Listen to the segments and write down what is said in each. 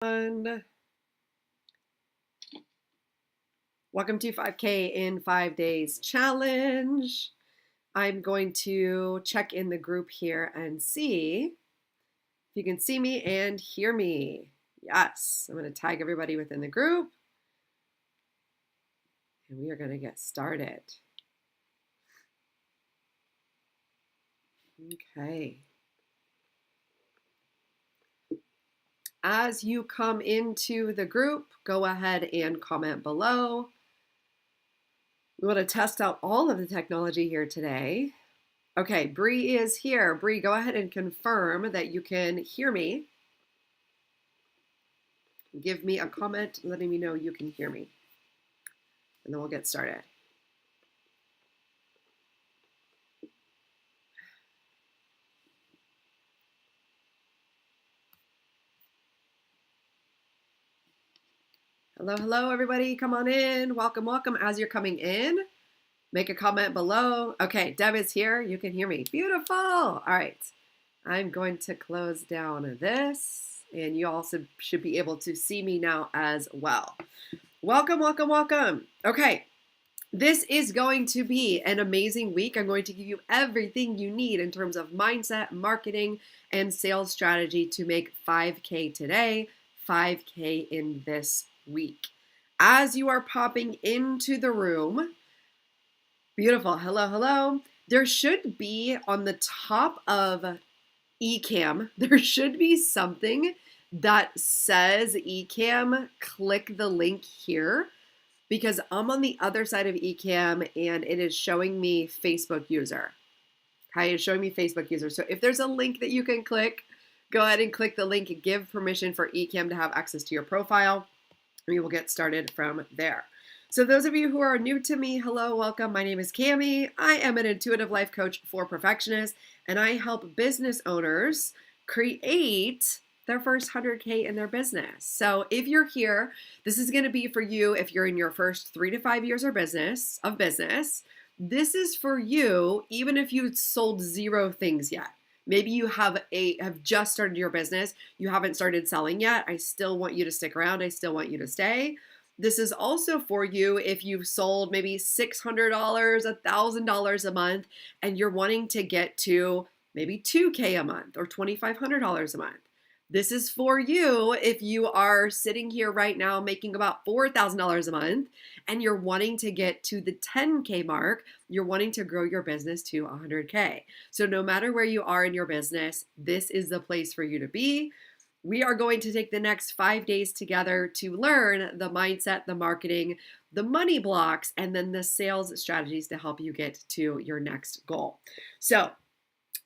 Welcome to 5K in 5 days challenge. I'm going to check in the group here and see if you can see me and hear me. Yes, I'm going to tag everybody within the group and we are going to get started. Okay. As you come into the group, go ahead and comment below. We want to test out all of the technology here today. Okay, Bree is here. Bree, go ahead and confirm that you can hear me. Give me a comment letting me know you can hear me. And then we'll get started. Hello, hello, everybody. Come on in. Welcome, welcome. As you're coming in, make a comment below. Okay, Deb is here. You can hear me. Beautiful. All right. I'm going to close down this, and you also should be able to see me now as well. Welcome, welcome, welcome. Okay, this is going to be an amazing week. I'm going to give you everything you need in terms of mindset, marketing, and sales strategy to make 5K today, 5K in this week. As you are popping into the room, beautiful. Hello, hello. There should be on the top of eCam, there should be something that says eCam. Click the link here because I'm on the other side of eCam and it is showing me Facebook user. Okay, it's showing me Facebook user. So if there's a link that you can click, go ahead and click the link and give permission for eCam to have access to your profile. We will get started from there. So those of you who are new to me, hello, welcome. My name is Cami. I am an intuitive life coach for perfectionists, and I help business owners create their first 100K in their business. So if you're here, this is going to be for you if you're in your first 3 to 5 years of business. This is for you even if you've sold 0 things yet. Maybe you have just started your business. You haven't started selling yet. I still want you to stick around. I still want you to stay. This is also for you if you've sold maybe $600, $1,000 a month, and you're wanting to get to maybe $2K a month or $2,500 a month. This is for you if you are sitting here right now making about $4,000 a month and you're wanting to get to the 10K mark, you're wanting to grow your business to 100K. So no matter where you are in your business, this is the place for you to be. We are going to take the next 5 days together to learn the mindset, the marketing, the money blocks, and then the sales strategies to help you get to your next goal. So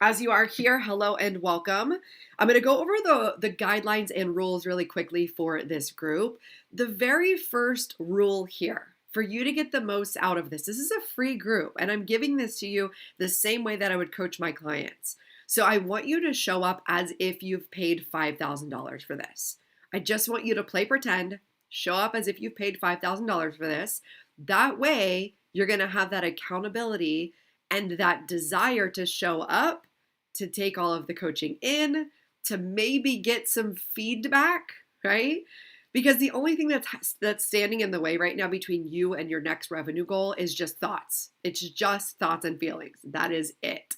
as you are here, hello and welcome. I'm going to go over the guidelines and rules really quickly for this group. The very first rule here, for you to get the most out of this is a free group, and I'm giving this to you the same way that I would coach my clients. So I want you to show up as if you've paid $5,000 for this. I just want you to play pretend, show up as if you've paid $5,000 for this. That way, you're going to have that accountability and that desire to show up, to take all of the coaching in, to maybe get some feedback, right? Because the only thing that's standing in the way right now between you and your next revenue goal is just thoughts. It's just thoughts and feelings. That is it.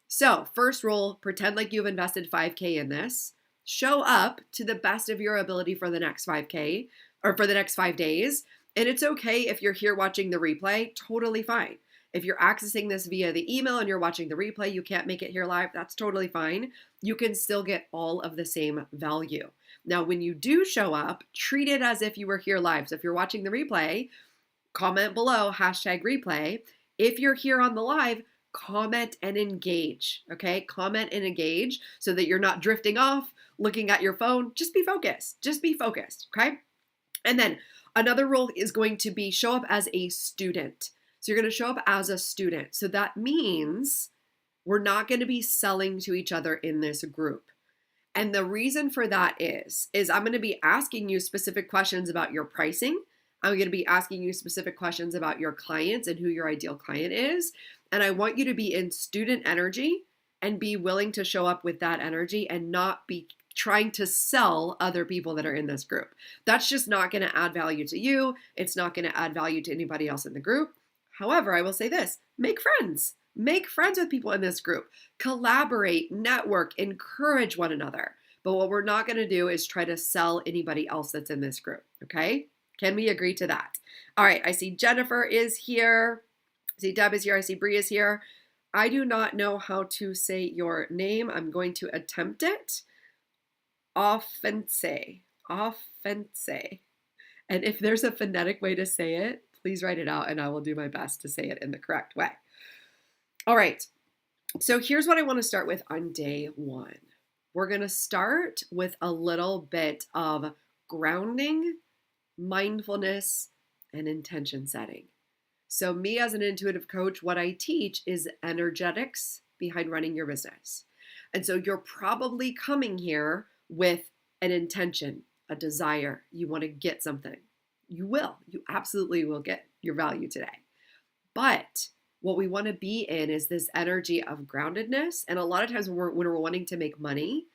So first rule, pretend like you've invested 5K in this. Show up to the best of your ability for the next 5K or for the next 5 days. And it's okay if you're here watching the replay, totally fine. If you're accessing this via the email and you're watching the replay, you can't make it here live, that's totally fine. You can still get all of the same value. Now, when you do show up, treat it as if you were here live. So if you're watching the replay, comment below, #replay. If you're here on the live, comment and engage, okay? Comment and engage so that you're not drifting off, looking at your phone. Just be focused, okay? And then another rule is going to be show up as a student. So you're going to show up as a student. So that means we're not going to be selling to each other in this group. And the reason for that is I'm going to be asking you specific questions about your pricing. I'm going to be asking you specific questions about your clients and who your ideal client is. And I want you to be in student energy and be willing to show up with that energy and not be trying to sell other people that are in this group. That's just not going to add value to you. It's not going to add value to anybody else in the group. However, I will say this, make friends. Make friends with people in this group. Collaborate, network, encourage one another. But what we're not going to do is try to sell anybody else that's in this group, okay? Can we agree to that? All right, I see Jennifer is here. I see Deb is here. I see Bree is here. I do not know how to say your name. I'm going to attempt it. Offense. Offense. And if there's a phonetic way to say it, please write it out and I will do my best to say it in the correct way. All right. So here's what I want to start with on day one. We're going to start with a little bit of grounding, mindfulness, and intention setting. So me as an intuitive coach, what I teach is energetics behind running your business. And so you're probably coming here with an intention, a desire. You want to get something. You will. You absolutely will get your value today. But what we want to be in is this energy of groundedness. And a lot of times when we're wanting to make money,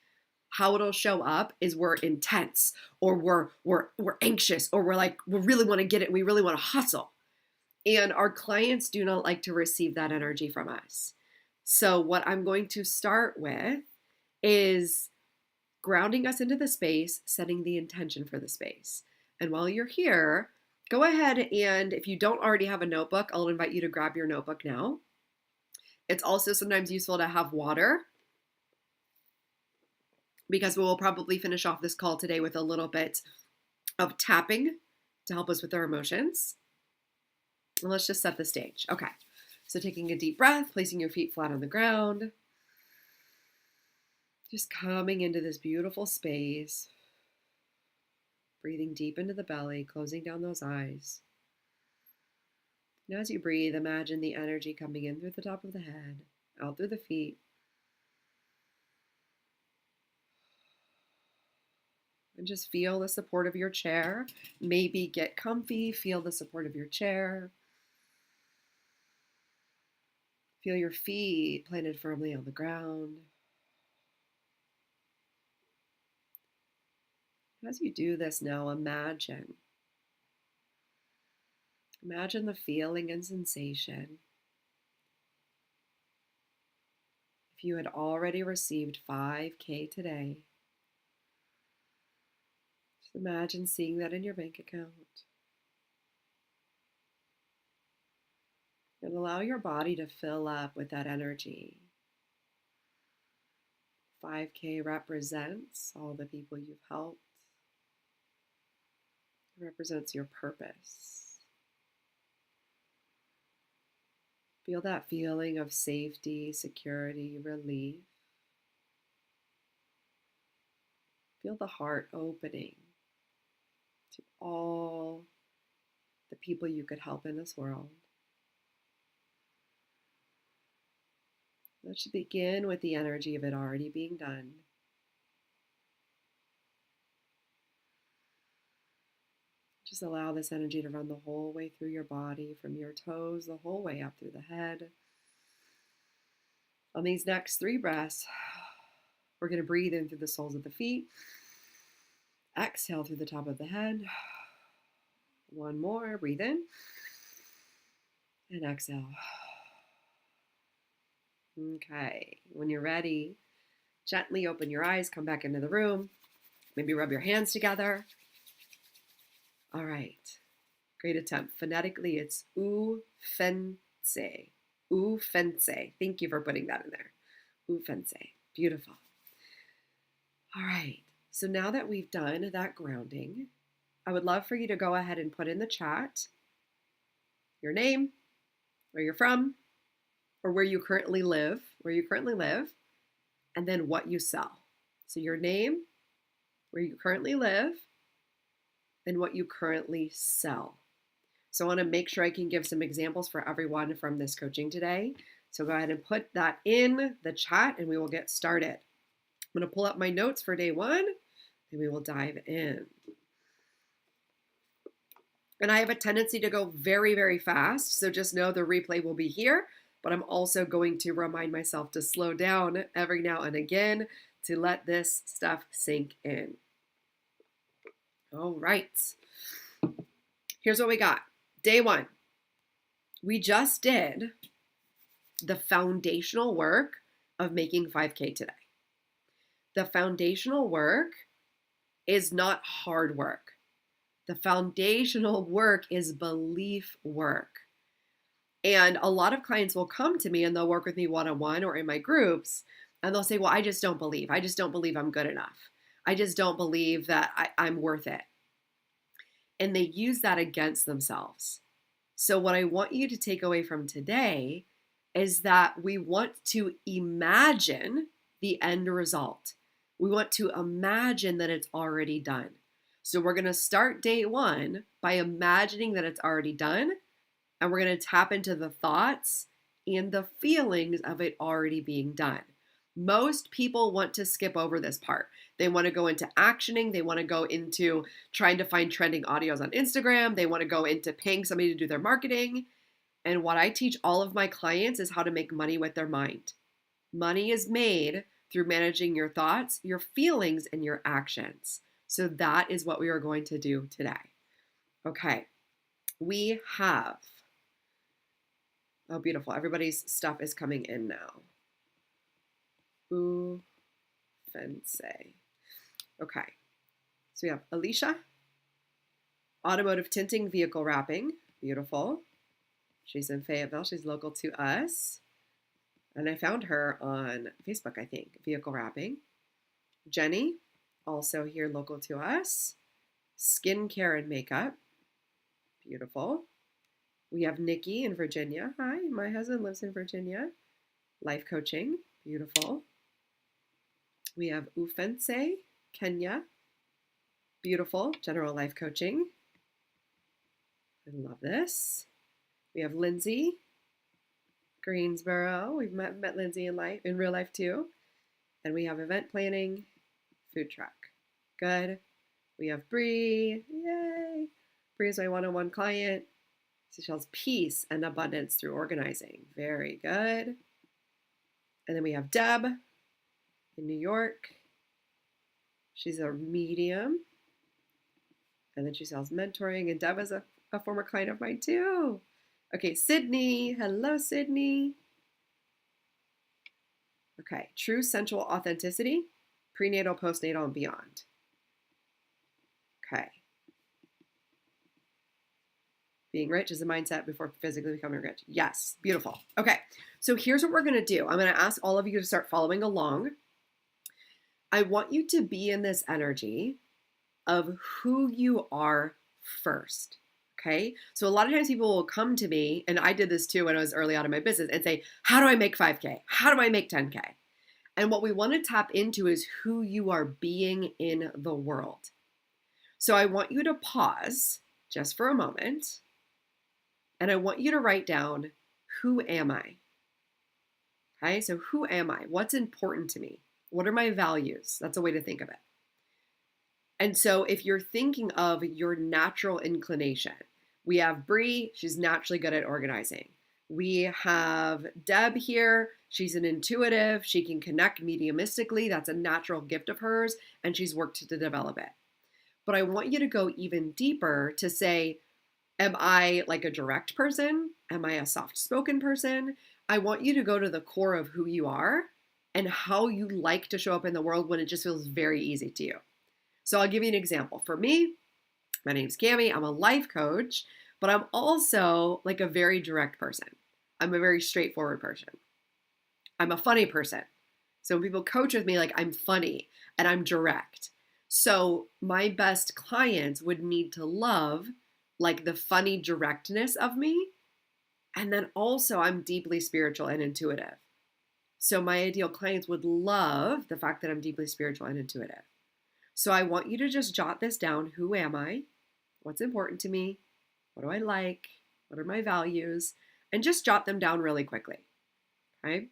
how it'll show up is we're intense or we're anxious or we really want to get it. We really want to hustle. And our clients do not like to receive that energy from us. So what I'm going to start with is grounding us into the space, setting the intention for the space. And while you're here, go ahead and if you don't already have a notebook, I'll invite you to grab your notebook now. It's also sometimes useful to have water because we will probably finish off this call today with a little bit of tapping to help us with our emotions. And let's just set the stage. Okay, so taking a deep breath, placing your feet flat on the ground. Just coming into this beautiful space. Breathing deep into the belly, closing down those eyes. And as you breathe, imagine the energy coming in through the top of the head, out through the feet. And just feel the support of your chair. Maybe get comfy, feel the support of your chair. Feel your feet planted firmly on the ground. As you do this now, imagine the feeling and sensation. If you had already received 5K today, just imagine seeing that in your bank account. And allow your body to fill up with that energy. 5K represents all the people you've helped. It represents your purpose. Feel that feeling of safety, security, relief. Feel the heart opening to all the people you could help in this world. Let's begin with the energy of it already being done. Just allow this energy to run the whole way through your body, from your toes, the whole way up through the head. On these next 3 breaths, we're going to breathe in through the soles of the feet. Exhale through the top of the head. 1 more, breathe in. And exhale. Okay, when you're ready, gently open your eyes, come back into the room. Maybe rub your hands together. All right, great attempt. Phonetically, it's u-fen-se. U-fen-se. Thank you for putting that in there. U-fen-se. Beautiful. All right, so now that we've done that grounding, I would love for you to go ahead and put in the chat your name, where you're from, or where you currently live, and then what you sell. So your name, where you currently live, and what you currently sell. So I want to make sure I can give some examples for everyone from this coaching today. So go ahead and put that in the chat and we will get started. I'm going to pull up my notes for day 1 and we will dive in. And I have a tendency to go very, very fast. So just know the replay will be here, but I'm also going to remind myself to slow down every now and again to let this stuff sink in. All right. Here's what we got. Day 1. We just did the foundational work of making 5K today. The foundational work is not hard work. The foundational work is belief work. And a lot of clients will come to me and they'll work with me one-on-one or in my groups, and they'll say, well, I just don't believe. I just don't believe I'm good enough. I just don't believe that I'm worth it. And they use that against themselves. So what I want you to take away from today is that we want to imagine the end result. We want to imagine that it's already done. So we're going to start day 1 by imagining that it's already done. And we're going to tap into the thoughts and the feelings of it already being done. Most people want to skip over this part. They want to go into actioning. They want to go into trying to find trending audios on Instagram. They want to go into paying somebody to do their marketing. And what I teach all of my clients is how to make money with their mind. Money is made through managing your thoughts, your feelings, and your actions. So that is what we are going to do today. Okay, we have, oh, beautiful. Everybody's stuff is coming in now. Ooh, fancy. Okay, so we have Alicia, automotive tinting, vehicle wrapping. Beautiful. She's in Fayetteville. She's local to us. And I found her on Facebook, I think, vehicle wrapping. Jenny, also here local to us. Skincare and makeup. Beautiful. We have Nikki in Virginia. Hi, my husband lives in Virginia. Life coaching. Beautiful. We have Ufense, Kenya. Beautiful. General life coaching. I love this. We have Lindsay, Greensboro. We've met Lindsay in real life too. And we have event planning, food truck. Good. We have Bree. Yay. Bree is my one-on-one client. So she has peace and abundance through organizing. Very good. And then we have Deb in New York. She's a medium. And then she sells mentoring. And Deb is a former client of mine too. Okay, Sydney. Hello, Sydney. Okay, true sensual authenticity, prenatal, postnatal, and beyond. Okay. Being rich is a mindset before physically becoming rich. Yes, beautiful. Okay, so here's what we're going to do. I'm going to ask all of you to start following along. I want you to be in this energy of who you are first. Okay, so a lot of times people will come to me, and I did this too when I was early on in my business, and say, how do I make 5K? How do I make 10K? And what we want to tap into is who you are being in the world. So I want you to pause just for a moment, and I want you to write down, who am I? Okay, so who am I? What's important to me? What are my values? That's a way to think of it. And so if you're thinking of your natural inclination, we have Bree, she's naturally good at organizing. We have Deb here, she's an intuitive, she can connect mediumistically, that's a natural gift of hers, and she's worked to develop it. But I want you to go even deeper to say, am I like a direct person? Am I a soft-spoken person? I want you to go to the core of who you are and how you like to show up in the world when it just feels very easy to you. So I'll give you an example. For me, my name's Cami. I'm a life coach, but I'm also like a very direct person. I'm a very straightforward person. I'm a funny person. So when people coach with me, like I'm funny and I'm direct. So my best clients would need to love like the funny directness of me. And then also I'm deeply spiritual and intuitive. So my ideal clients would love the fact that I'm deeply spiritual and intuitive. So I want you to just jot this down. Who am I? What's important to me? What do I like? What are my values? And just jot them down really quickly. Okay.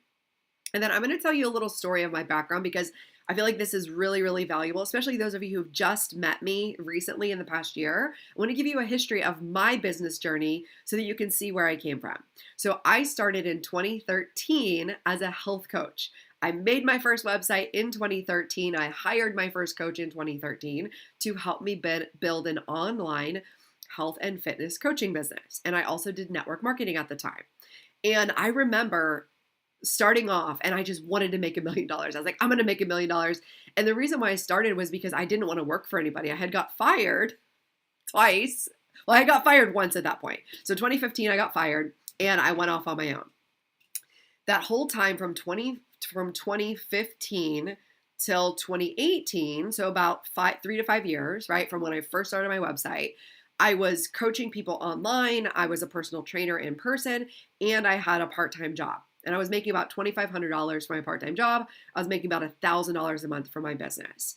And then I'm going to tell you a little story of my background because I feel like this is really, really valuable, especially those of you who've just met me recently in the past year. I want to give you a history of my business journey so that you can see where I came from. So I started in 2013 as a health coach. I made my first website in 2013. I hired my first coach in 2013 to help me build an online health and fitness coaching business. And I also did network marketing at the time. And I remember starting off and I just wanted to make $1 million. I was like, I'm going to make $1 million. And the reason why I started was because I didn't want to work for anybody. I had got fired twice. Well, I got fired once at that point. So 2015, I got fired and I went off on my own. That whole time from 2015 till 2018, so about 3 to 5 years, right, from when I first started my website, I was coaching people online, I was a personal trainer in person, and I had a part-time job. And I was making about $2,500 for my part-time job. I was making about $1,000 a month for my business.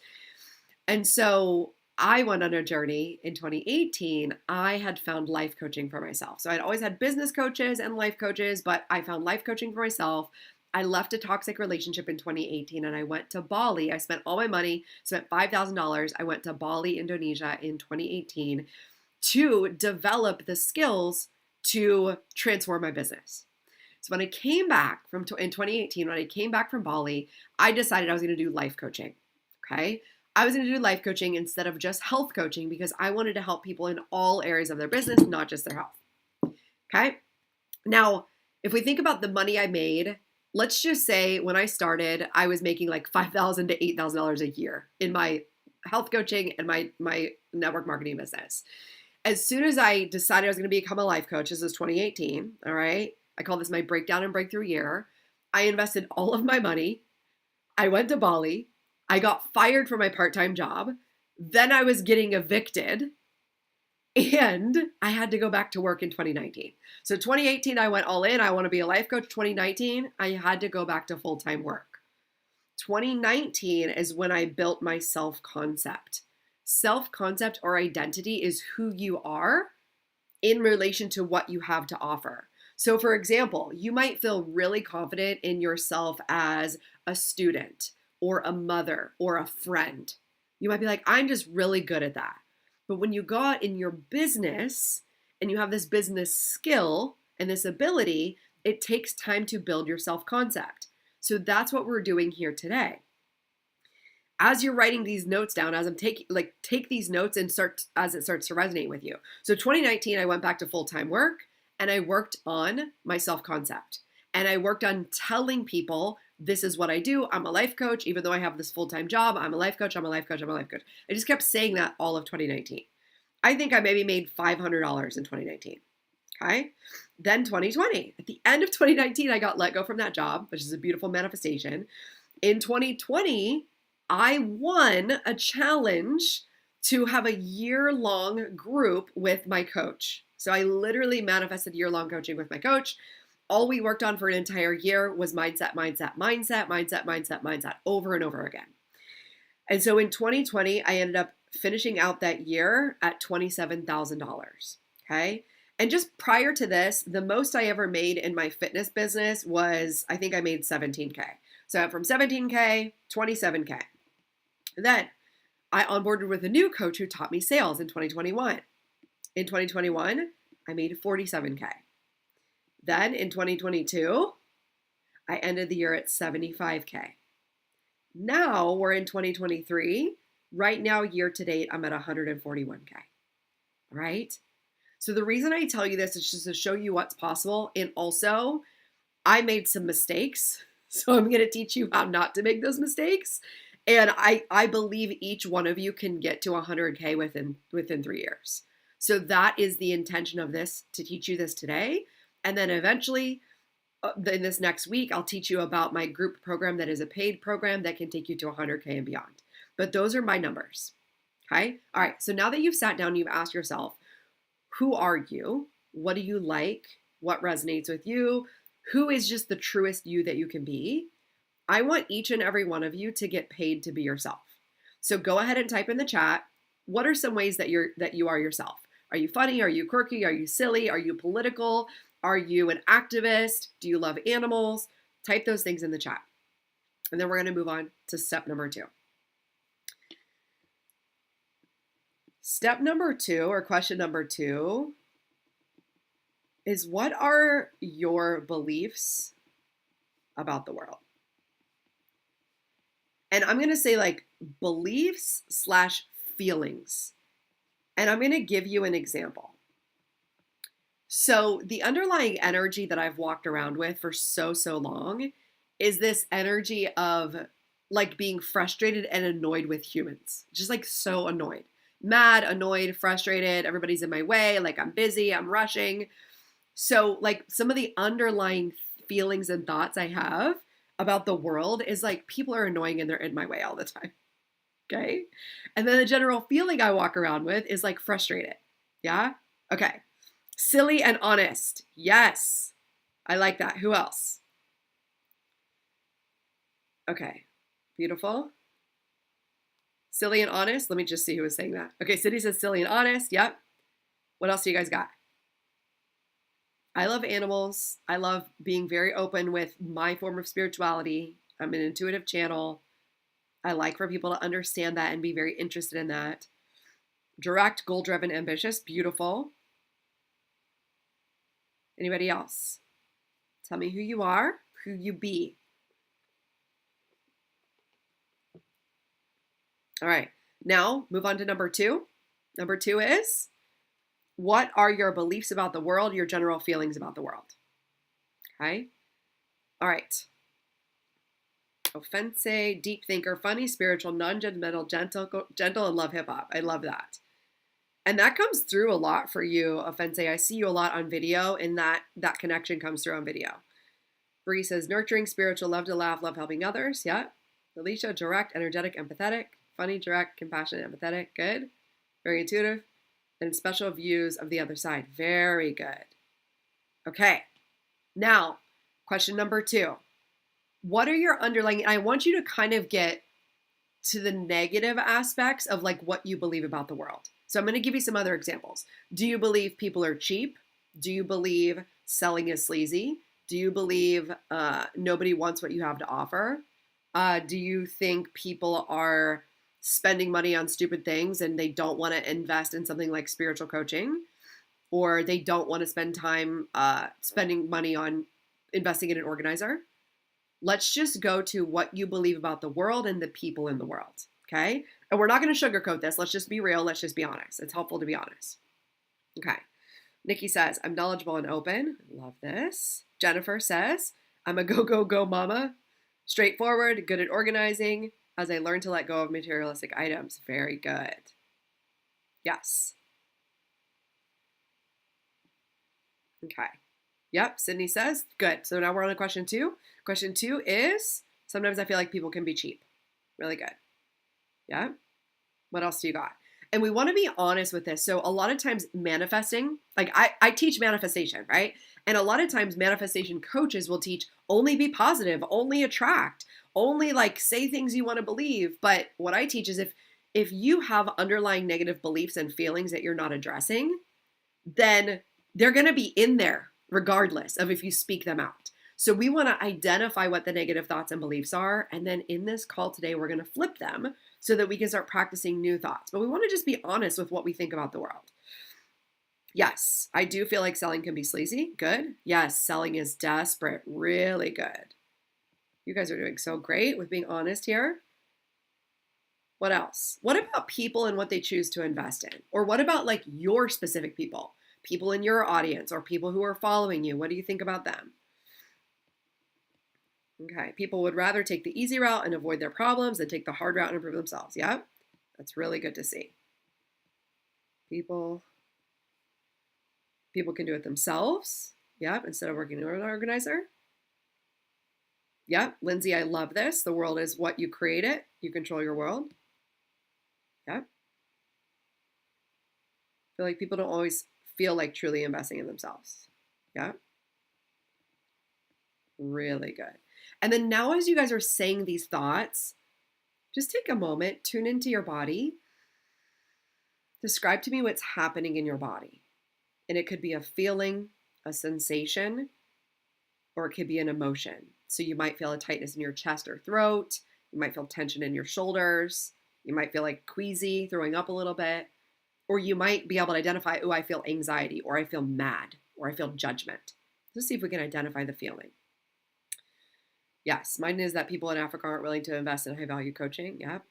And so I went on a journey in 2018. I had found life coaching for myself. So I'd always had business coaches and life coaches, but I found life coaching for myself. I left a toxic relationship in 2018 and I went to Bali. I spent all my money, spent $5,000. I went to Bali, Indonesia in 2018 to develop the skills to transform my business. So when I came back in 2018, when I came back from Bali, I decided I was going to do life coaching. Okay. I was going to do life coaching instead of just health coaching because I wanted to help people in all areas of their business, not just their health. Okay. Now, if we think about the money I made, let's just say when I started, I was making like $5,000 to $8,000 a year in my health coaching and my network marketing business. As soon as I decided I was going to become a life coach, this is 2018, all right? I call this my breakdown and breakthrough year. I invested all of my money. I went to Bali. I got fired from my part-time job. Then I was getting evicted. And I had to go back to work in 2019. So 2018, I went all in. I want to be a life coach. 2019, I had to go back to full-time work. 2019 is when I built my self-concept. Self-concept or identity is who you are in relation to what you have to offer. So for example, you might feel really confident in yourself as a student or a mother or a friend. You might be like, I'm just really good at that. But when you go out in your business and you have this business skill and this ability, it takes time to build your self-concept. So that's what we're doing here today. As you're writing these notes down, as I'm take these notes and as it starts to resonate with you. So 2019, I went back to full-time work and I worked on my self-concept. And I worked on telling people, this is what I do. I'm a life coach. Even though I have this full-time job, I'm a life coach, I'm a life coach, I'm a life coach. I just kept saying that all of 2019. I think I maybe made $500 in 2019. Okay. Then 2020, at the end of 2019, I got let go from that job, which is a beautiful manifestation. In 2020, I won a challenge to have a year-long group with my coach. So I literally manifested year-long coaching with my coach. All we worked on for an entire year was mindset, mindset, mindset, mindset, mindset, mindset, over and over again. And so in 2020, I ended up finishing out that year at $27,000. Okay. And just prior to this, the most I ever made in my fitness business was, I think I made 17K. So from 17K, 27K. Then I onboarded with a new coach who taught me sales in 2021. In 2021, I made 47K. Then in 2022, I ended the year at 75K. Now we're in 2023. Right now, year to date, I'm at 141K. Right? So the reason I tell you this is just to show you what's possible. And also, I made some mistakes. So I'm going to teach you how not to make those mistakes. And I believe each one of you can get to 100K within 3 years. So that is the intention of this, to teach you this today. And then eventually, in this next week, I'll teach you about my group program that is a paid program that can take you to 100K and beyond. But those are my numbers. Okay? All right. So now that you've sat down and you've asked yourself, who are you? What do you like? What resonates with you? Who is just the truest you that you can be? I want each and every one of you to get paid to be yourself. So go ahead and type in the chat. What are some ways that you are yourself? Are you funny? Are you quirky? Are you silly? Are you political? Are you an activist? Do you love animals? Type those things in the chat. And then we're going to move on to step number 2. Step number 2, or question number 2, is what are your beliefs about the world? And I'm going to say like beliefs slash feelings. And I'm going to give you an example. So the underlying energy that I've walked around with for so long is this energy of like being frustrated and annoyed with humans. Just like so annoyed. Mad, annoyed, frustrated, everybody's in my way, like I'm busy, I'm rushing. So like some of the underlying feelings and thoughts I have about the world is like people are annoying and they're in my way all the time. Okay? And then the general feeling I walk around with is like frustrated. Yeah? Okay. Silly and honest. Yes. I like that. Who else? Okay. Beautiful. Silly and honest. Let me just see who was saying that. Okay. Cindy says silly and honest. Yep. What else do you guys got? I love animals. I love being very open with my form of spirituality. I'm an intuitive channel. I like for people to understand that and be very interested in that. Direct, goal-driven, ambitious. Beautiful. Anybody else? Tell me who you are, who you be. All right. Now, move on to number 2. Number 2 is, what are your beliefs about the world, your general feelings about the world? Okay. All right. Offense, deep thinker, funny, spiritual, non-judgmental, gentle, and love hip hop. I love that. And that comes through a lot for you, Offense. I see you a lot on video, and that connection comes through on video. Bree says nurturing, spiritual, love to laugh, love helping others. Yeah. Alicia, direct, energetic, empathetic, funny, direct, compassionate, empathetic. Good. Very intuitive. And special views of the other side. Very good. Okay. Now, question number 2. What are your underlying, I want you to kind of get to the negative aspects of like what you believe about the world. So I'm going to give you some other examples. Do you believe people are cheap? Do you believe selling is sleazy? Do you believe nobody wants what you have to offer? Do you think people are spending money on stupid things and they don't want to invest in something like spiritual coaching? Or they don't want to spend time spending money on investing in an organizer? Let's just go to what you believe about the world and the people in the world, okay? And we're not going to sugarcoat this. Let's just be real. Let's just be honest. It's helpful to be honest. Okay. Nikki says, I'm knowledgeable and open. Love this. Jennifer says, I'm a go mama. Straightforward, good at organizing, as I learn to let go of materialistic items. Very good. Yes. Okay. Yep, Sydney says, good. So now we're on to question 2. Question 2 is, sometimes I feel like people can be cheap. Really good. Yeah. What else do you got? And we want to be honest with this. So a lot of times manifesting, like I teach manifestation, right? And a lot of times manifestation coaches will teach only be positive, only attract, only like say things you want to believe. But what I teach is if you have underlying negative beliefs and feelings that you're not addressing, then they're going to be in there regardless of if you speak them out. So we want to identify what the negative thoughts and beliefs are. And then in this call today, we're going to flip them so that we can start practicing new thoughts. But we want to just be honest with what we think about the world. Yes, I do feel like selling can be sleazy. Good. Yes, selling is desperate. Really good. You guys are doing so great with being honest here. What else? What about people and what they choose to invest in? Or what about like your specific people? People in your audience or people who are following you. What do you think about them? Okay, people would rather take the easy route and avoid their problems than take the hard route and improve themselves. Yeah, that's really good to see. People can do it themselves. Yep, instead of working with an organizer. Yep, Lindsay, I love this. The world is what you create it. You control your world. Yep. I feel like people don't always feel like truly investing in themselves. Yeah. Really good. And then now as you guys are saying these thoughts, just take a moment, tune into your body. Describe to me what's happening in your body. And it could be a feeling, a sensation, or it could be an emotion. So you might feel a tightness in your chest or throat. You might feel tension in your shoulders. You might feel like queasy, throwing up a little bit. Or you might be able to identify, oh, I feel anxiety, or I feel mad, or I feel judgment. Let's see if we can identify the feeling. Yes, mine is that people in Africa aren't willing to invest in high value coaching. Yep.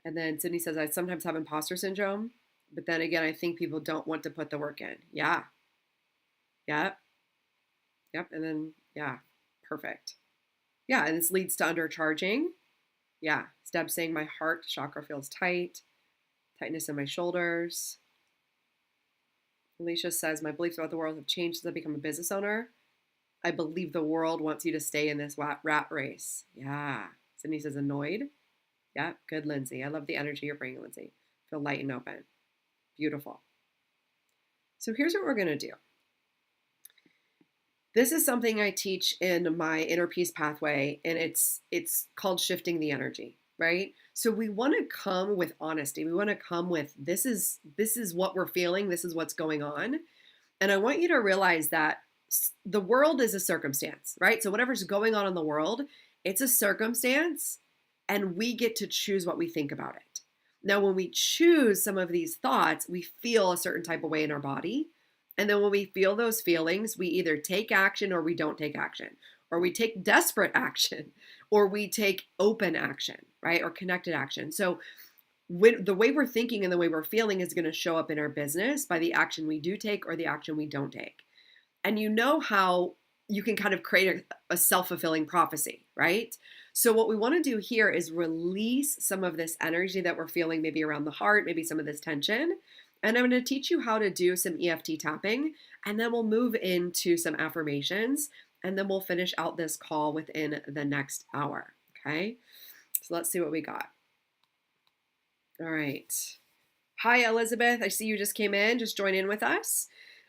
And then Sydney says, I sometimes have imposter syndrome, but then again, I think people don't want to put the work in. Yeah. Yep. Yep. And then, yeah, perfect. Yeah. And this leads to undercharging. Yeah. Deb saying my heart chakra feels tight, tightness in my shoulders. Alicia says, my beliefs about the world have changed since I become a business owner. I believe the world wants you to stay in this rat race. Yeah. Sydney says, annoyed. Yeah. Good, Lindsay. I love the energy you're bringing, Lindsay. Feel light and open. Beautiful. So here's what we're going to do. This is something I teach in my inner peace pathway, and it's called shifting the energy, right? So we want to come with honesty. We want to come with this is what we're feeling, this is what's going on. And I want you to realize that the world is a circumstance, right? So whatever's going on in the world, it's a circumstance, and we get to choose what we think about it. Now, when we choose some of these thoughts, we feel a certain type of way in our body. And then when we feel those feelings, we either take action or we don't take action, or we take desperate action, or we take open action, right? Or connected action. So when the way we're thinking and the way we're feeling is going to show up in our business by the action we do take or the action we don't take. And you know how you can kind of create a self-fulfilling prophecy, right? So what we want to do here is release some of this energy that we're feeling, maybe around the heart, maybe some of this tension. And I'm going to teach you how to do some EFT tapping, and then we'll move into some affirmations, and then we'll finish out this call within the next hour, okay? So let's see what we got. All right. Hi, Elizabeth. I see you just came in. Just join in with us.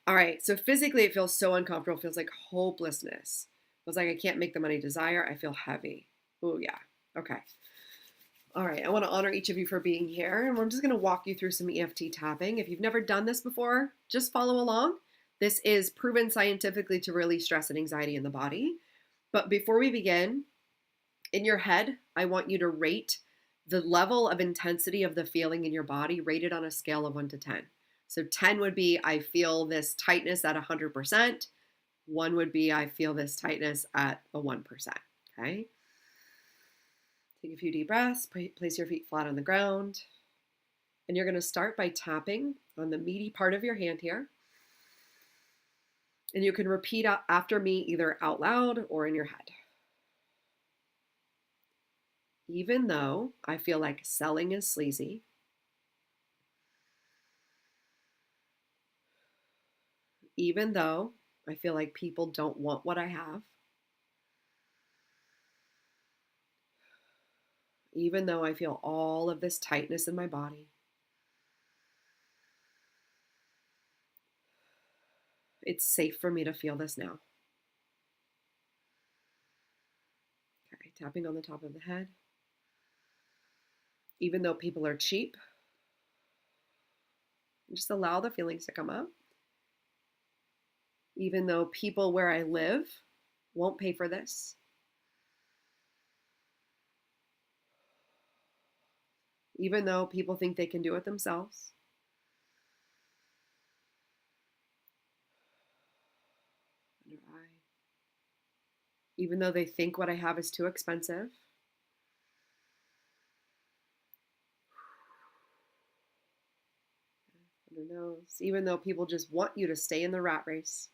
All right. So physically, it feels so uncomfortable. It feels like hopelessness. It feels like I can't make the money desire. I feel heavy. Oh, yeah. Okay. All right. I want to honor each of you for being here. And I'm just going to walk you through some EFT tapping. If you've never done this before, just follow along. This is proven scientifically to release stress and anxiety in the body. But before we begin, in your head, I want you to rate the level of intensity of the feeling in your body, rated on a scale of 1 to 10. So 10 would be, I feel this tightness at 100%. 1 would be, I feel this tightness at a 1%. Okay. Take a few deep breaths, place your feet flat on the ground. And you're going to start by tapping on the meaty part of your hand here. And you can repeat after me either out loud or in your head. Even though I feel like selling is sleazy, even though I feel like people don't want what I have, even though I feel all of this tightness in my body, it's safe for me to feel this now. Okay, tapping on the top of the head. Even though people are cheap, just allow the feelings to come up. Even though people where I live won't pay for this. Even though people think they can do it themselves. Under eye. Even though they think what I have is too expensive. Under nose. Even though people just want you to stay in the rat race.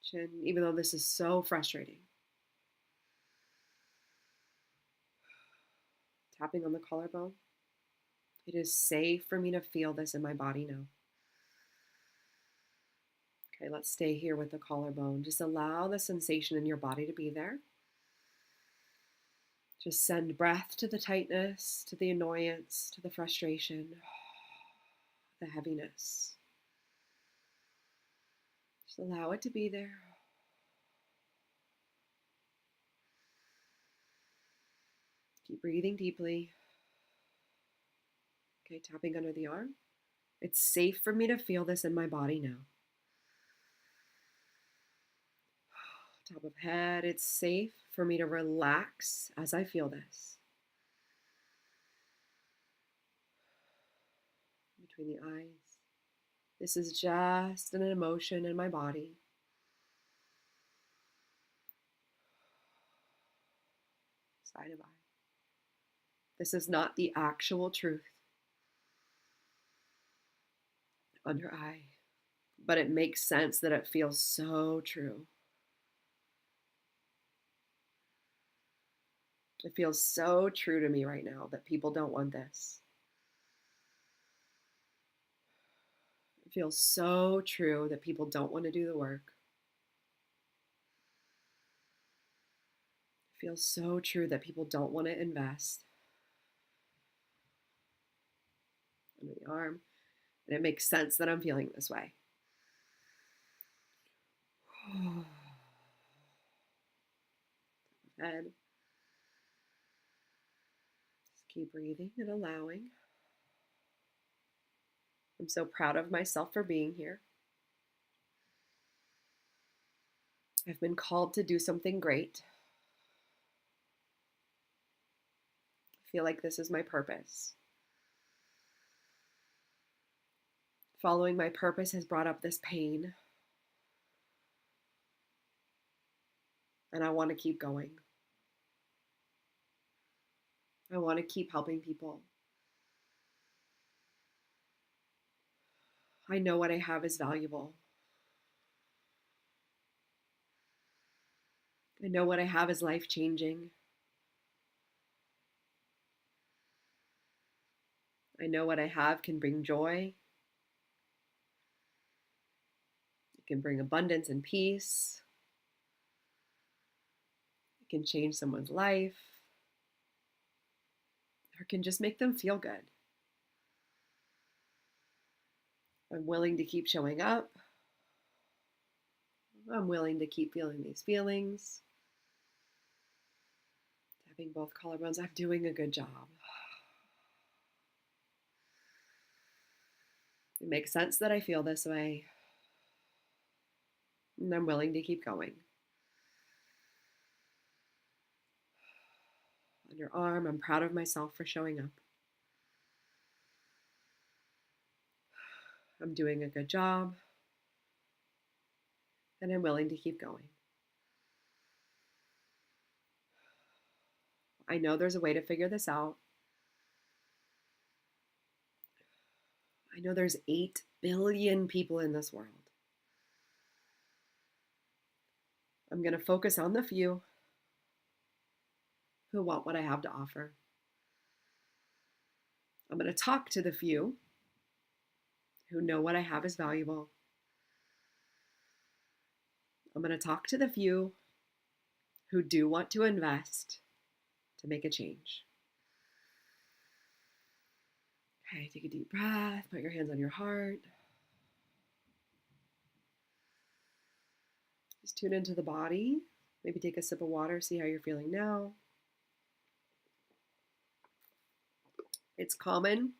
Chin. Even though this is so frustrating. Tapping on the collarbone. It is safe for me to feel this in my body now. Okay, let's stay here with the collarbone. Just allow the sensation in your body to be there. Just send breath to the tightness, to the annoyance, to the frustration, the heaviness. Just allow it to be there. Keep breathing deeply. Okay, tapping under the arm. It's safe for me to feel this in my body now. Top of head, it's safe for me to relax as I feel this. Between the eyes. This is just an emotion in my body. Side of eye. This is not the actual truth. Under eye. But it makes sense that it feels so true. It feels so true to me right now that people don't want this. It feels so true that people don't want to do the work. It feels so true that people don't want to invest. Under the arm. And it makes sense that I'm feeling this way. Head. Just keep breathing and allowing. I'm so proud of myself for being here. I've been called to do something great. I feel like this is my purpose. Following my purpose has brought up this pain. And I want to keep going. I want to keep helping people. I know what I have is valuable. I know what I have is life-changing. I know what I have can bring joy. It can bring abundance and peace. It can change someone's life. Or can just make them feel good. I'm willing to keep showing up. I'm willing to keep feeling these feelings. Tapping both collarbones. I'm doing a good job. It makes sense that I feel this way. And I'm willing to keep going. On your arm, I'm proud of myself for showing up. I'm doing a good job. And I'm willing to keep going. I know there's a way to figure this out. I know there's 8 billion people in this world. I'm going to focus on the few who want what I have to offer. I'm going to talk to the few who know what I have is valuable. I'm going to talk to the few who do want to invest to make a change. Okay, take a deep breath, put your hands on your heart. Just tune into the body. Maybe take a sip of water, see how you're feeling now. It's common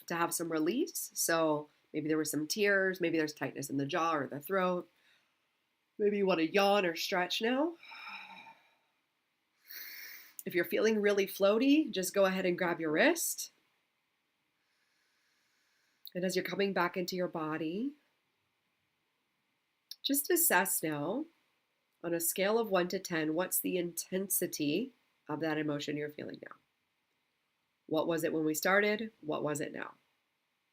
to have some release. So maybe there were some tears, maybe there's tightness in the jaw or the throat. Maybe you want to yawn or stretch now. If you're feeling really floaty, just go ahead and grab your wrist. And as you're coming back into your body, just assess now on a scale of 1 to 10, what's the intensity of that emotion you're feeling now? What was it when we started? What was it now?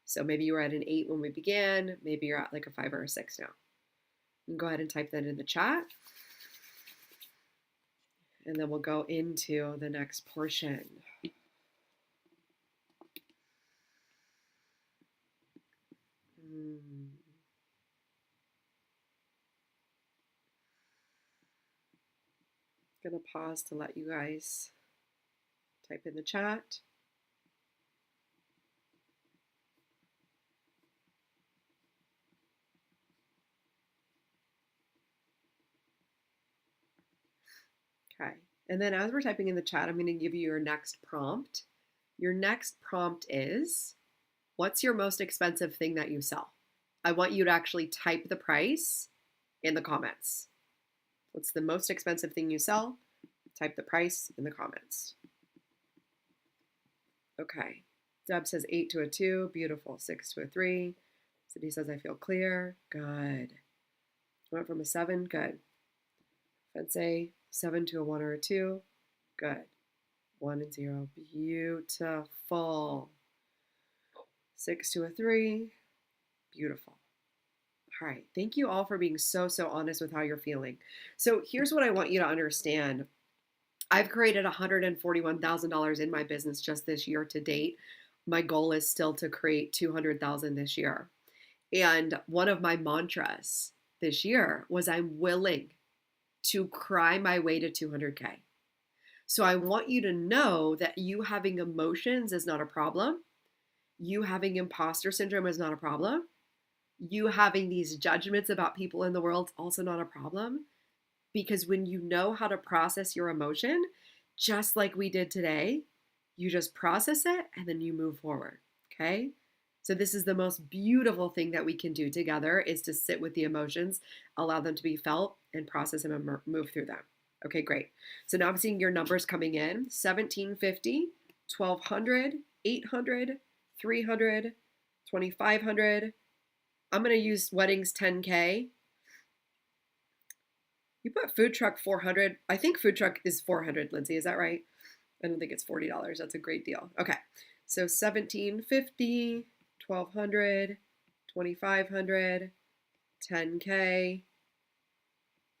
So maybe you were at an 8 when we began. Maybe you're at like a 5 or a 6 now. And go ahead and type that in the chat. And then we'll go into the next portion. Gonna pause to let you guys type in the chat. Okay, and then as we're typing in the chat, I'm going to give you your next prompt. Your next prompt is, what's your most expensive thing that you sell? I want you to actually type the price in the comments. What's the most expensive thing you sell? Type the price in the comments. Okay, Deb says 8 to a 2, beautiful. 6 to a 3, Cindy says, I feel clear. Good. Went from a 7. Good. Let's say 7 to a 1 or a 2. Good. 1 and 0. Beautiful. 6 to a 3. Beautiful. All right. Thank you all for being so honest with how you're feeling. So here's what I want you to understand. I've created $141,000 in my business just this year to date. My goal is still to create $200,000 this year. And one of my mantras this year was I'm willing to cry my way to 200K. So I want you to know that you having emotions is not a problem. You having imposter syndrome is not a problem. You having these judgments about people in the world is also not a problem. Because when you know how to process your emotion, just like we did today, you just process it and then you move forward, okay? So this is the most beautiful thing that we can do together is to sit with the emotions, allow them to be felt, and process them and move through them. Okay, great. So now I'm seeing your numbers coming in: 1750, 1200, 800, 300, 2500. I'm going to use weddings 10K. You put food truck 400. I think food truck is 400, Lindsay. Is that right? I don't think it's $40. That's a great deal. Okay. So 1750, 1200, 2500, 10K,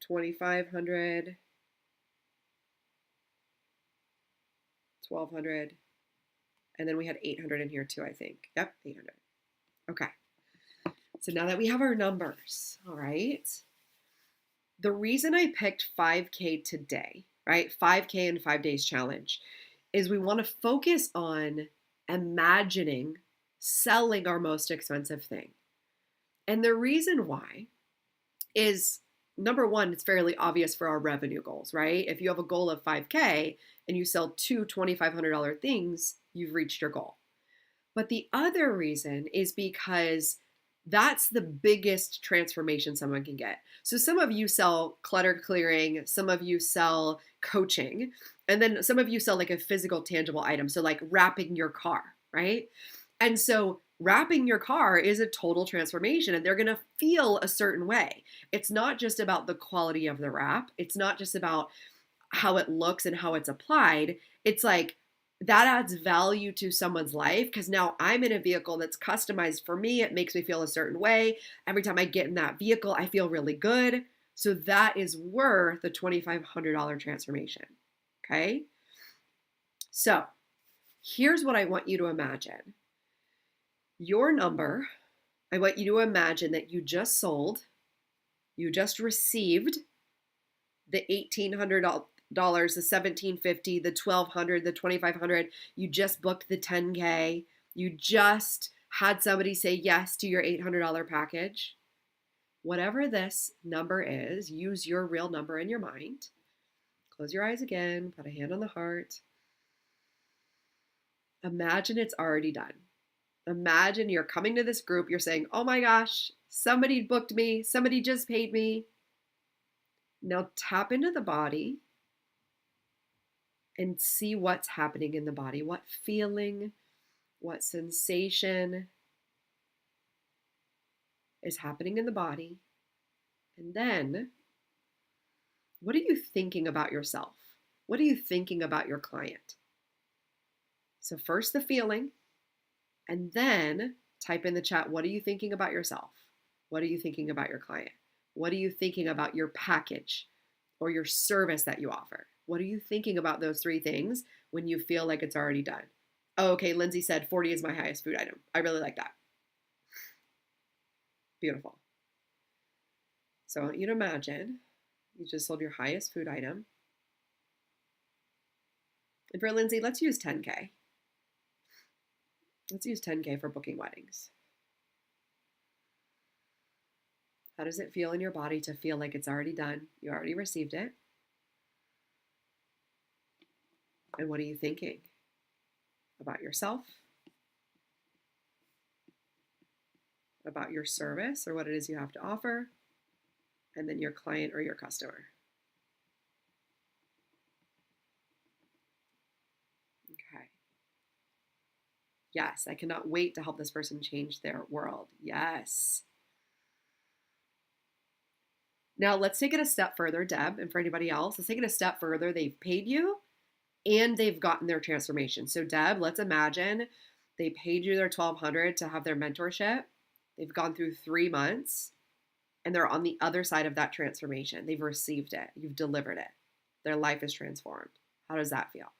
2500, 1200, and then we had 800 in here too, I think. Yep, 800. Okay. So now that we have our numbers, all right. The reason I picked 5K today, right? 5K in 5 days challenge is we want to focus on imagining selling our most expensive thing. And the reason why is, number one, it's fairly obvious for our revenue goals, right? If you have a goal of 5K and you sell two $2,500 things, you've reached your goal. But the other reason is because that's the biggest transformation someone can get. So some of you sell clutter clearing, some of you sell coaching, and then some of you sell like a physical, tangible item. So like wrapping your car, right? And so wrapping your car is a total transformation, and they're going to feel a certain way. It's not just about the quality of the wrap. It's not just about how it looks and how it's applied. It's like, that adds value to someone's life because now I'm in a vehicle that's customized for me. It makes me feel a certain way. Every time I get in that vehicle, I feel really good. So that is worth the $2,500 transformation. Okay. So here's what I want you to imagine. Your number, I want you to imagine that you just sold, you just received the $1,800, the $1,750, the $1,200, the $2,500. You just booked the 10K. You just had somebody say yes to your $800 package. Whatever this number is, use your real number in your mind. Close your eyes again. Put a hand on the heart. Imagine it's already done. Imagine you're coming to this group. You're saying, oh my gosh, somebody booked me. Somebody just paid me. Now tap into the body and see what's happening in the body. What feeling, what sensation is happening in the body. And then, what are you thinking about yourself? What are you thinking about your client? So first the feeling, and then type in the chat, what are you thinking about yourself? What are you thinking about your client? What are you thinking about your package or your service that you offer? What are you thinking about those three things when you feel like it's already done? Oh, okay, Lindsay said 40 is my highest food item. I really like that. Beautiful. So I want you to imagine you just sold your highest food item. And for Lindsay, let's use 10K. Let's use 10K for booking weddings. How does it feel in your body to feel like it's already done? You already received it. And what are you thinking about yourself? About your service or what it is you have to offer? And then your client or your customer. Okay. Yes, I cannot wait to help this person change their world. Yes. Now let's take it a step further, Deb, and for anybody else, let's take it a step further. They've paid you and they've gotten their transformation. So Deb, let's imagine they paid you their $1,200 to have their mentorship. They've gone through 3 months and they're on the other side of that transformation. They've received it. You've delivered it. Their life is transformed. How does that feel?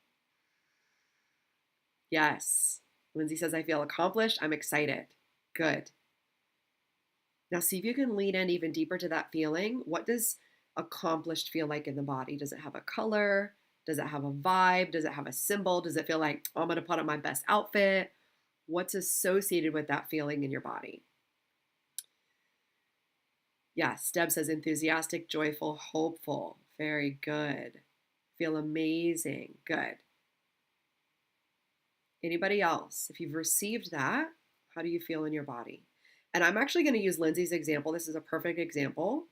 Yes. Lindsay says, I feel accomplished. I'm excited. Good. Now see if you can lean in even deeper to that feeling. What does accomplished feel like in the body? Does it have a color? Does it have a vibe? Does it have a symbol? Does it feel like, oh, I'm going to put on my best outfit? What's associated with that feeling in your body? Yes, Deb says enthusiastic, joyful, hopeful. Very good. Feel amazing. Good. Anybody else? If you've received that, how do you feel in your body? And I'm actually going to use Lindsay's example. This is a perfect example.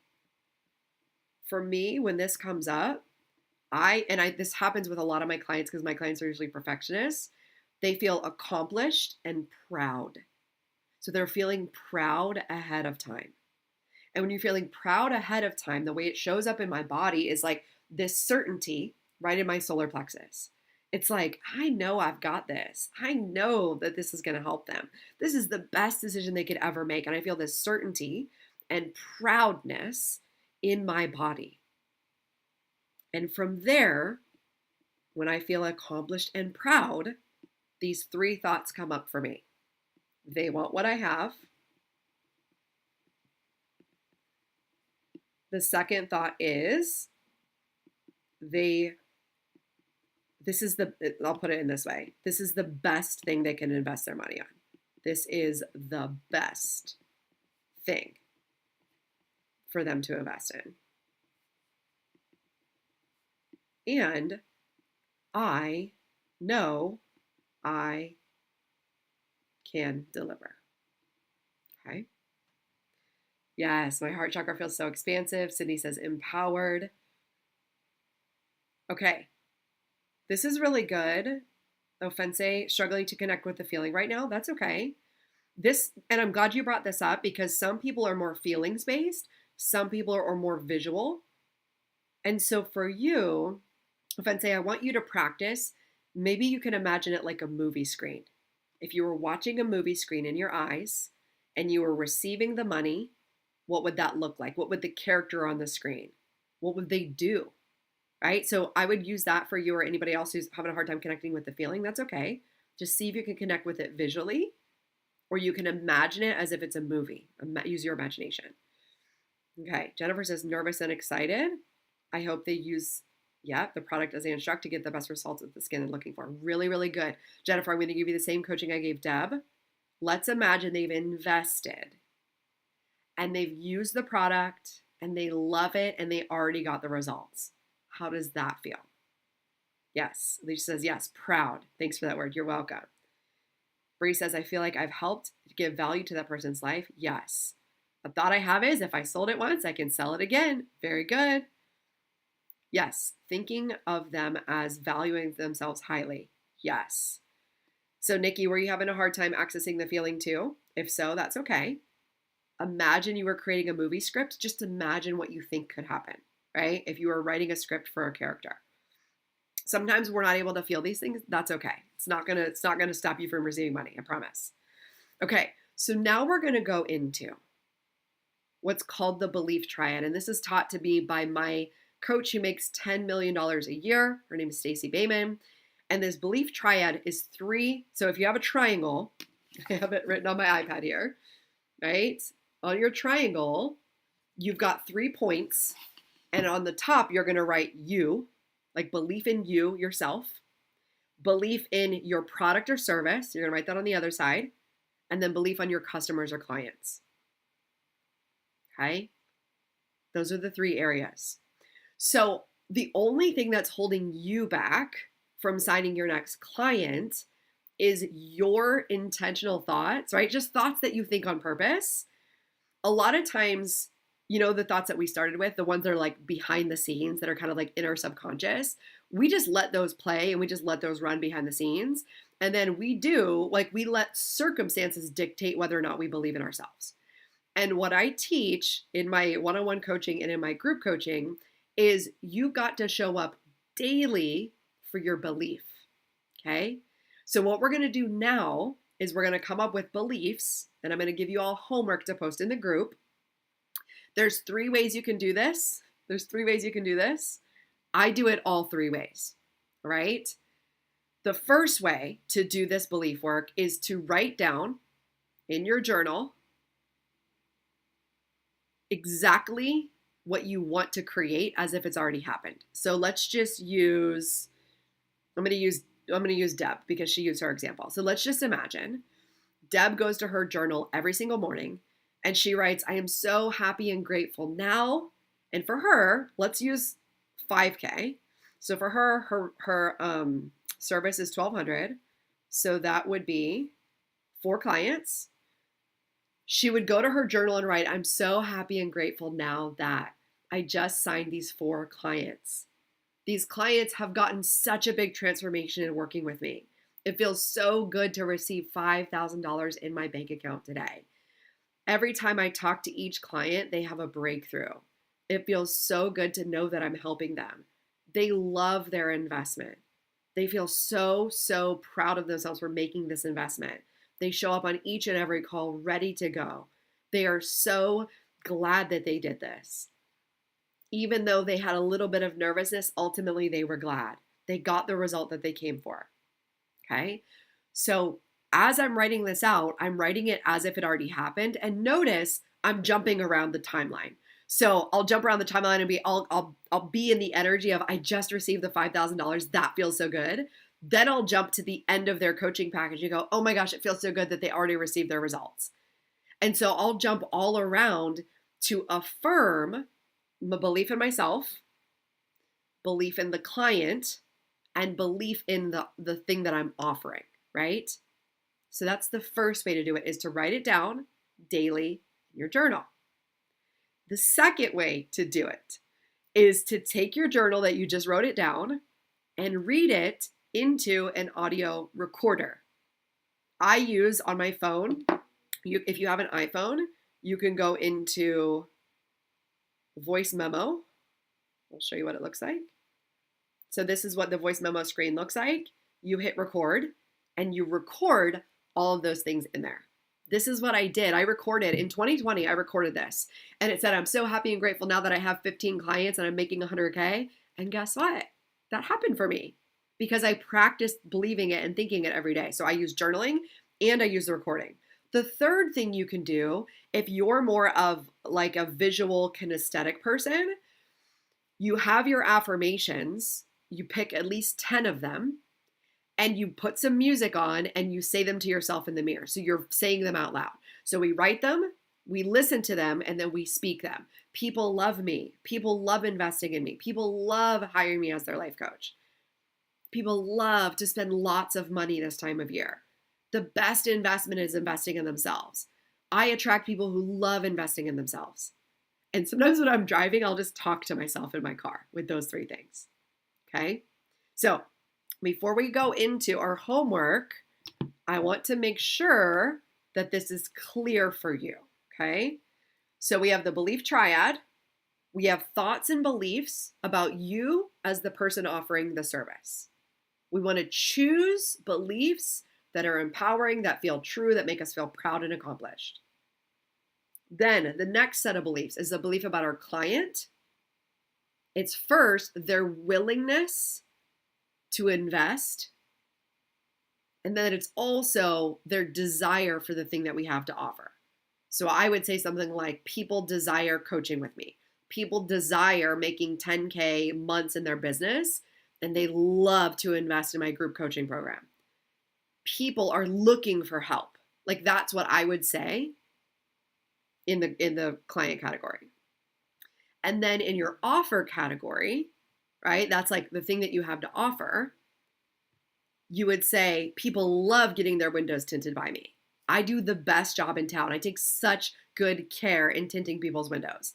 For me, when this comes up, this happens with a lot of my clients because my clients are usually perfectionists. They feel accomplished and proud. So they're feeling proud ahead of time. And when you're feeling proud ahead of time, the way it shows up in my body is like this certainty right in my solar plexus. It's like, I know I've got this. I know that this is going to help them. This is the best decision they could ever make. And I feel this certainty and proudness in my body. And from there, when I feel accomplished and proud, these 3 thoughts come up for me. They want what I have. The second thought is I'll put it in this way. This is the best thing they can invest their money on. This is the best thing for them to invest in. And I know I can deliver. Okay. Yes, my heart chakra feels so expansive. Sydney says empowered. Okay. This is really good. Ofense, struggling to connect with the feeling right now. That's okay. And I'm glad you brought this up because some people are more feelings based. Some people are more visual. And so for you, Offense, I want you to practice. Maybe you can imagine it like a movie screen. If you were watching a movie screen in your eyes and you were receiving the money, what would that look like? What would the character on the screen? What would they do? Right? So I would use that for you or anybody else who's having a hard time connecting with the feeling. That's okay. Just see if you can connect with it visually, or you can imagine it as if it's a movie. Use your imagination. Okay. Jennifer says nervous and excited. I hope they use the product as they instruct to get the best results with the skin they're looking for. Really, really good. Jennifer, I'm going to give you the same coaching I gave Deb. Let's imagine they've invested and they've used the product and they love it and they already got the results. How does that feel? Yes. Alicia says, yes, proud. Thanks for that word. You're welcome. Bree says, I feel like I've helped give value to that person's life. Yes. A thought I have is if I sold it once, I can sell it again. Very good. Yes. Thinking of them as valuing themselves highly. Yes. So Nikki, were you having a hard time accessing the feeling too? If so, that's okay. Imagine you were creating a movie script. Just imagine what you think could happen, right? If you were writing a script for a character. Sometimes we're not able to feel these things. That's okay. It's not gonna stop you from receiving money, I promise. Okay, so now we're gonna go into what's called the belief triad. And this is taught to me by my coach who makes $10 million a year. Her name is Stacey Bayman. And this belief triad is 3. So if you have a triangle, I have it written on my iPad here, right? On your triangle, you've got 3 points. And on the top, you're going to write you, like belief in you, yourself, belief in your product or service. You're going to write that on the other side. And then belief on your customers or clients. Okay? Those are the 3 areas. So the only thing that's holding you back from signing your next client is your intentional thoughts, right? Just thoughts that you think on purpose. A lot of times, you know, the thoughts that we started with, the ones that are like behind the scenes that are kind of like inner subconscious, we just let those play and we just let those run behind the scenes. And then we let circumstances dictate whether or not we believe in ourselves. And what I teach in my one-on-one coaching and in my group coaching is you've got to show up daily for your belief. Okay? So what we're going to do now is we're going to come up with beliefs, and I'm going to give you all homework to post in the group. There's 3 ways you can do this. I do it all 3 ways, right? The first way to do this belief work is to write down in your journal exactly what you want to create as if it's already happened. So let's just use, I'm going to use Deb because she used her example. So let's just imagine Deb goes to her journal every single morning and she writes, I am so happy and grateful now. And for her, let's use 5K. So for her service is 1,200. So that would be 4 clients. She would go to her journal and write, I'm so happy and grateful now that I just signed these 4 clients. These clients have gotten such a big transformation in working with me. It feels so good to receive $5,000 in my bank account today. Every time I talk to each client, they have a breakthrough. It feels so good to know that I'm helping them. They love their investment. They feel so, so proud of themselves for making this investment. They show up on each and every call ready to go. They are so glad that they did this. Even though they had a little bit of nervousness, ultimately they were glad. They got the result that they came for. Okay? So as I'm writing this out, I'm writing it as if it already happened. And notice I'm jumping around the timeline. So I'll jump around the timeline and I'll be in the energy of I just received the $5,000. That feels so good. Then I'll jump to the end of their coaching package and go, oh my gosh, it feels so good that they already received their results. And so I'll jump all around to affirm my belief in myself, belief in the client, and belief in the thing that I'm offering, right? So that's the first way to do it, is to write it down daily in your journal. The second way to do it is to take your journal that you just wrote it down and read it into an audio recorder. I use on my phone, if you have an iPhone, you can go into voice memo. I'll show you what it looks like. So this is what the voice memo screen looks like. You hit record and you record all of those things in there. This is what I did. I recorded in 2020. I recorded this and it said, I'm so happy and grateful now that I have 15 clients and I'm making 100K. And guess what? That happened for me because I practiced believing it and thinking it every day. So I use journaling and I use the recording. The third thing you can do, if you're more of like a visual kinesthetic person, you have your affirmations, you pick at least 10 of them, and you put some music on and you say them to yourself in the mirror. So you're saying them out loud. So we write them, we listen to them, and then we speak them. People love me. People love investing in me. People love hiring me as their life coach. People love to spend lots of money this time of year. The best investment is investing in themselves. I attract people who love investing in themselves. And sometimes when I'm driving, I'll just talk to myself in my car with those 3 things. Okay? So before we go into our homework, I want to make sure that this is clear for you. Okay? So we have the belief triad. We have thoughts and beliefs about you as the person offering the service. We want to choose beliefs that are empowering, that feel true, that make us feel proud and accomplished. Then the next set of beliefs is the belief about our client. It's first their willingness to invest, and then it's also their desire for the thing that we have to offer. So I would say something like, people desire coaching with me. People desire making 10K months in their business, and they love to invest in my group coaching program. People are looking for help. Like that's what I would say in the client category. And then in your offer category, right? That's like the thing that you have to offer. You would say, people love getting their windows tinted by me. I do the best job in town. I take such good care in tinting people's windows.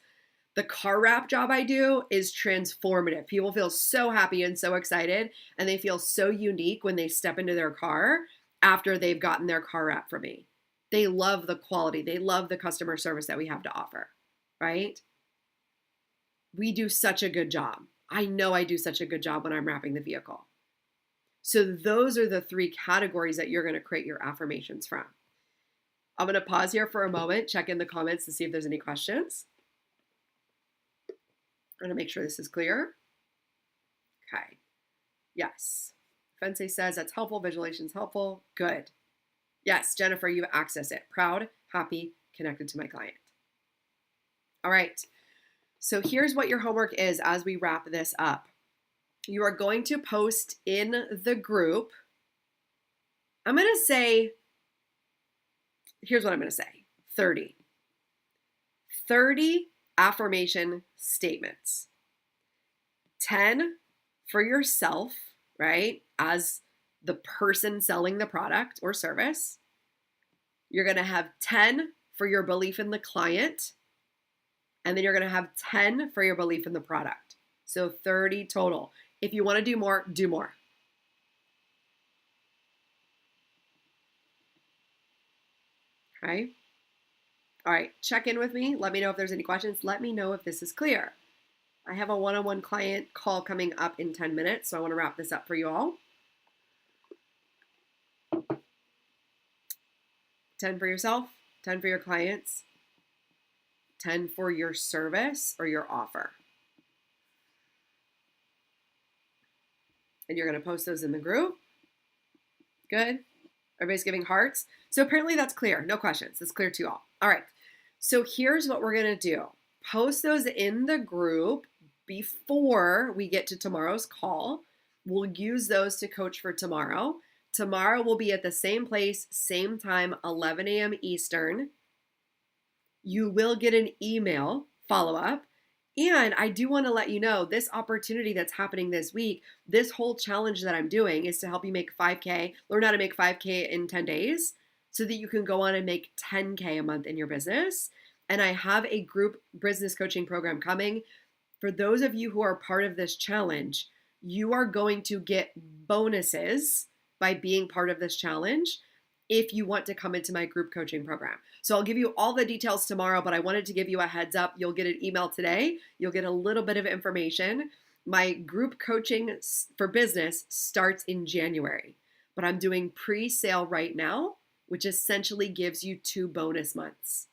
The car wrap job I do is transformative. People feel so happy and so excited, and they feel so unique when they step into their car after they've gotten their car wrap from me. They love the quality. They love the customer service that we have to offer, right? We do such a good job. I know I do such a good job when I'm wrapping the vehicle. So those are the 3 categories that you're going to create your affirmations from. I'm going to pause here for a moment, check in the comments to see if there's any questions. I'm going to make sure this is clear. Okay. Yes. Fensei says that's helpful. Visualization's helpful. Good. Yes, Jennifer, you've accessed it. Proud, happy, connected to my client. All right. So here's what your homework is as we wrap this up. You are going to post in the group. I'm going to say, here's what I'm going to say. 30 affirmation statements. 10 for yourself, right? As the person selling the product or service. You're going to have 10 for your belief in the client. And then you're going to have 10 for your belief in the product. So 30 total. If you want to do more, do more. Okay. All right. Check in with me. Let me know if there's any questions. Let me know if this is clear. I have a one-on-one client call coming up in 10 minutes. So I want to wrap this up for you all. 10 for yourself, 10 for your clients, 10 for your service or your offer. And you're going to post those in the group. Good. Everybody's giving hearts. So apparently that's clear. No questions. That's clear to you all. All right. So here's what we're going to do. Post those in the group before we get to tomorrow's call. We'll use those to coach for tomorrow. Tomorrow we'll be at the same place, same time, 11 a.m. Eastern. You will get an email follow-up. And I do want to let you know this opportunity that's happening this week, this whole challenge that I'm doing is to help you make 5K, learn how to make 5K in 10 days so that you can go on and make 10K a month in your business. And I have a group business coaching program coming. For those of you who are part of this challenge, you are going to get bonuses by being part of this challenge if you want to come into my group coaching program. So I'll give you all the details tomorrow, but I wanted to give you a heads up. You'll get an email today. You'll get a little bit of information. My group coaching for business starts in January, but I'm doing pre-sale right now, which essentially gives you 2 bonus months.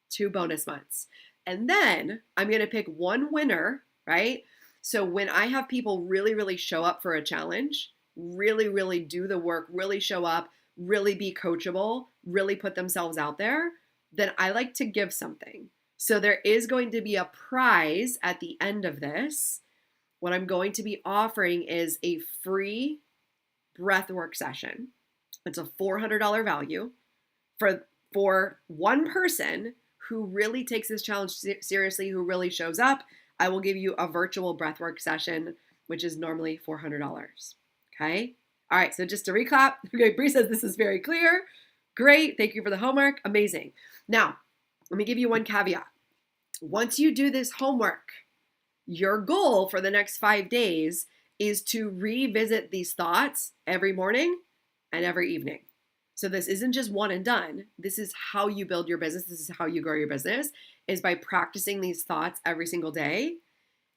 2 bonus months. And then I'm going to pick one winner, right? So when I have people really, really show up for a challenge, really, really do the work, really show up, really be coachable, really put themselves out there, then I like to give something. So there is going to be a prize at the end of this. What I'm going to be offering is a free breathwork session. It's a $400 value for one person who really takes this challenge seriously, who really shows up. I will give you a virtual breathwork session, which is normally $400. Okay? All right, so just to recap, okay, Bree says this is very clear. Great, thank you for the homework, amazing. Now, let me give you one caveat. Once you do this homework, your goal for the next 5 days is to revisit these thoughts every morning and every evening. So this isn't just one and done. This is how you build your business. This is how you grow your business, is by practicing these thoughts every single day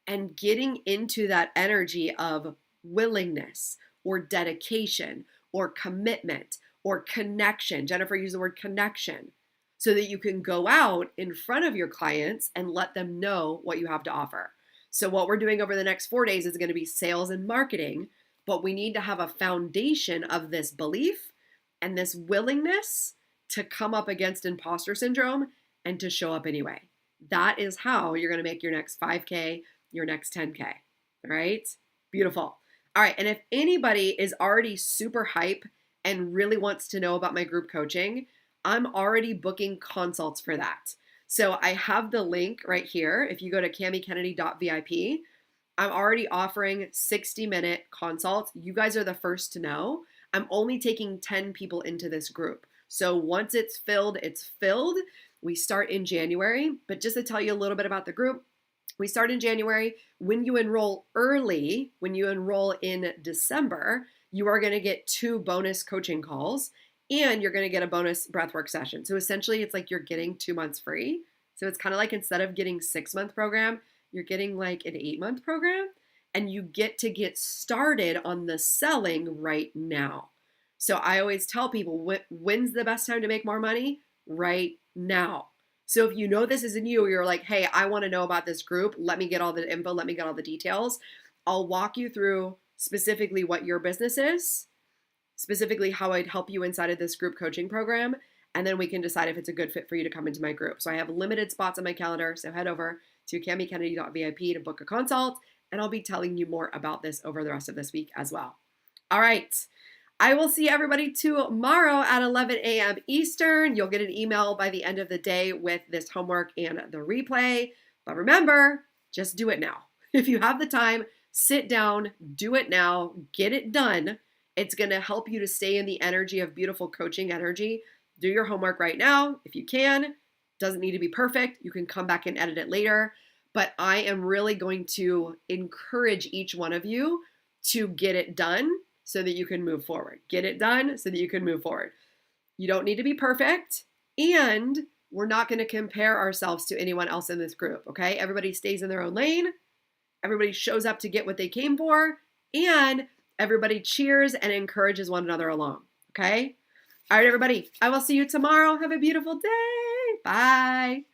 and getting into that energy of willingness or dedication or commitment or connection. Jennifer used the word connection, so that you can go out in front of your clients and let them know what you have to offer. So what we're doing over the next 4 days is going to be sales and marketing, but we need to have a foundation of this belief and this willingness to come up against imposter syndrome and to show up anyway. That is how you're going to make your next 5K, your next 10K. All right? Beautiful. All right. And if anybody is already super hype and really wants to know about my group coaching, I'm already booking consults for that. So I have the link right here. If you go to camikennedy.vip, I'm already offering 60-minute consults. You guys are the first to know. I'm only taking 10 people into this group. So once it's filled, it's filled. We start in January. But just to tell you a little bit about the group, We start in January. When you enroll early, when you enroll in December, you are going to get 2 bonus coaching calls and you're going to get a bonus breathwork session. So essentially, it's like you're getting 2 months free. So it's kind of like instead of getting 6-month program, you're getting like an 8-month program, and you get to get started on the selling right now. So I always tell people, when's the best time to make more money? Right now. So if you know this isn't you, you're like, hey, I want to know about this group. Let me get all the info. Let me get all the details. I'll walk you through specifically what your business is, specifically how I'd help you inside of this group coaching program. And then we can decide if it's a good fit for you to come into my group. So I have limited spots on my calendar. So head over to camikennedy.vip to book a consult. And I'll be telling you more about this over the rest of this week as well. All right. I will see everybody tomorrow at 11 a.m. Eastern. You'll get an email by the end of the day with this homework and the replay. But remember, just do it now. If you have the time, sit down, do it now, get it done. It's going to help you to stay in the energy of beautiful coaching energy. Do your homework right now if you can. Doesn't need to be perfect. You can come back and edit it later. But I am really going to encourage each one of you to get it done so that you can move forward. Get it done so that you can move forward. You don't need to be perfect, and we're not going to compare ourselves to anyone else in this group, okay? Everybody stays in their own lane. Everybody shows up to get what they came for, and everybody cheers and encourages one another along, okay? All right, everybody. I will see you tomorrow. Have a beautiful day. Bye.